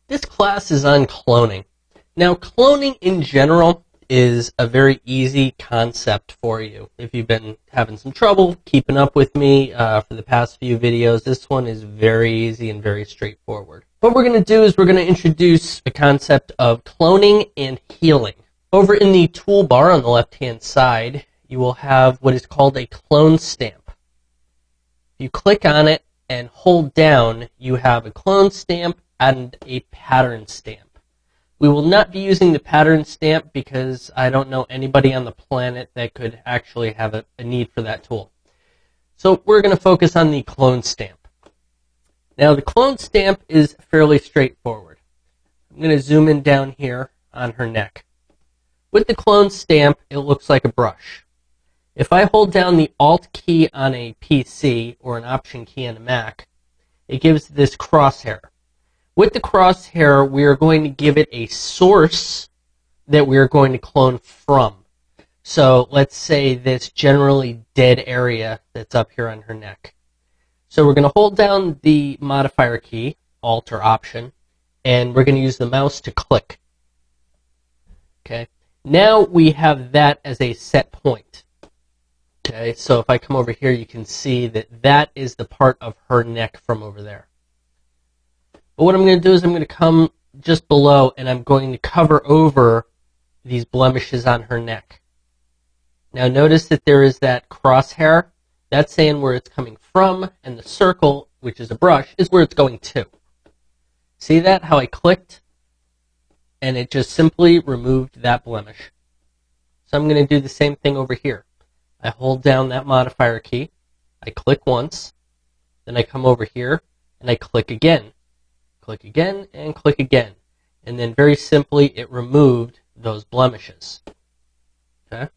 This class is on cloning. Now, cloning in general is a very easy concept for you. If you've been having some trouble keeping up with me for the past few videos, this one is very easy and very straightforward. What we're going to do is we're going to introduce the concept of cloning and healing. Over in the toolbar on the left-hand side, you will have what is called a clone stamp. If you click on it and hold down, you have a clone stamp and a pattern stamp. We will not be using the pattern stamp because I don't know anybody on the planet that could actually have a need for that tool. So we're going to focus on the clone stamp. Now the clone stamp is fairly straightforward. I'm going to zoom in down here on her neck. With the clone stamp, it looks like a brush. If I hold down the Alt key on a PC or an Option key on a Mac, it gives this crosshair. With the crosshair, we are going to give it a source that we are going to clone from. So let's say this generally dead area that's up here on her neck. So we're going to hold down the modifier key, Alt or Option, and we're going to use the mouse to click. Okay. Now we have that as a set point. Okay, so if I come over here, you can see that that is the part of her neck from over there. But what I'm going to do is I'm going to come just below and I'm going to cover over these blemishes on her neck. Now notice that there is that crosshair. That's saying where it's coming from, and the circle, which is a brush, is where it's going to. See that? How I clicked? And it just simply removed that blemish. So I'm going to do the same thing over here. I hold down that modifier key. I click once. Then I come over here and I click again. Click again and click again. And then very simply it removed those blemishes. Okay?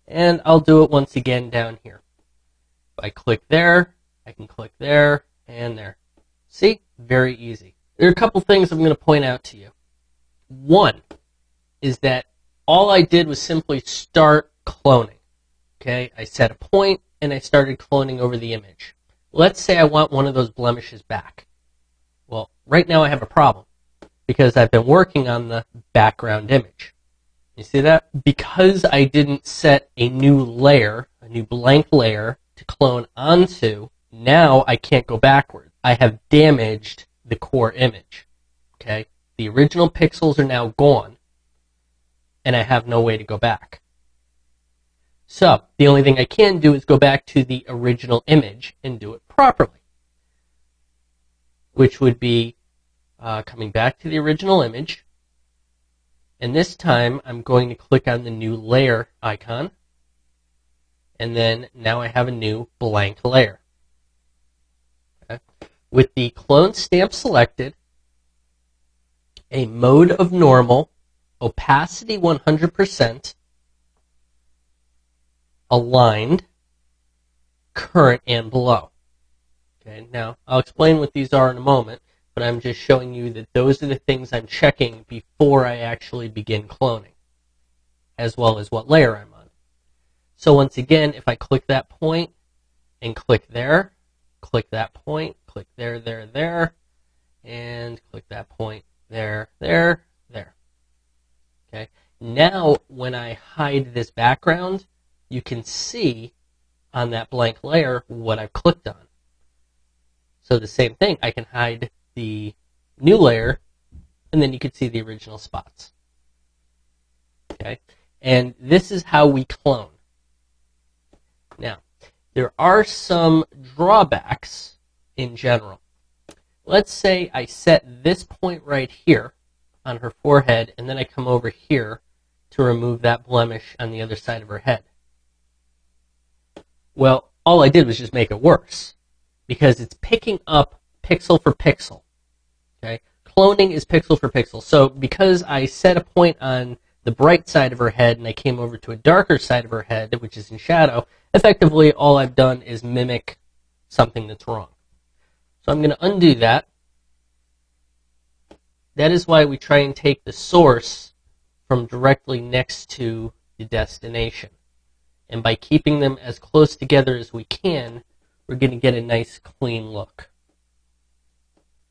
And I'll do it once again down here. If I click there, I can click there and there. See? Very easy. There are a couple things I'm going to point out to you. One is that all I did was simply start cloning. Okay? I set a point and I started cloning over the image. Let's say I want one of those blemishes back. Well, right now I have a problem because I've been working on the background image. You see that? Because I didn't set a new layer, a new blank layer to clone onto, now I can't go backward. I have damaged the core image. Okay? The original pixels are now gone and I have no way to go back. So the only thing I can do is go back to the original image and do it properly, which would be coming back to the original image, and this time I'm going to click on the new layer icon, and then now I have a new blank layer. Okay. With the clone stamp selected, a mode of normal, opacity 100%, aligned, current, and below. Okay, now I'll explain what these are in a moment, but I'm just showing you that those are the things I'm checking before I actually begin cloning, as well as what layer I'm on. So once again, if I click that point and click there, click that point, click there, there, there, and click that point, there, there, there. Okay. Now when I hide this background, you can see on that blank layer what I've clicked on. So the same thing, I can hide the new layer, and then you can see the original spots. Okay, and this is how we clone. Now, there are some drawbacks in general. Let's say I set this point right here on her forehead, and then I come over here to remove that blemish on the other side of her head. Well, all I did was just make it worse, because it's picking up pixel for pixel. Okay? Cloning is pixel for pixel. So because I set a point on the bright side of her head and I came over to a darker side of her head, which is in shadow, effectively all I've done is mimic something that's wrong. So I'm going to undo that. That is why we try and take the source from directly next to the destination. And by keeping them as close together as we can, we're going to get a nice clean look.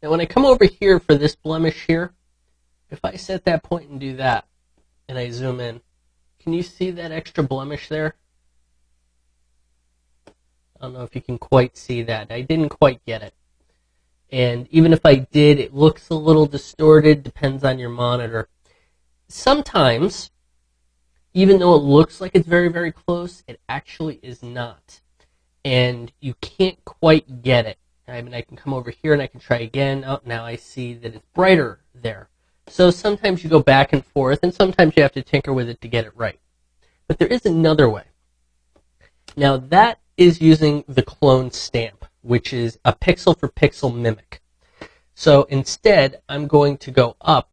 Now when I come over here for this blemish here, if I set that point and do that, and I zoom in, can you see that extra blemish there? I don't know if you can quite see that. I didn't quite get it. And even if I did, it looks a little distorted, depends on your monitor. Sometimes, even though it looks like it's very, very close, it actually is not. And you can't quite get it. I mean, I can come over here and I can try again. Oh, now I see that it's brighter there. So sometimes you go back and forth, and sometimes you have to tinker with it to get it right. But there is another way. Now that is using the clone stamp, which is a pixel for pixel mimic. So instead, I'm going to go up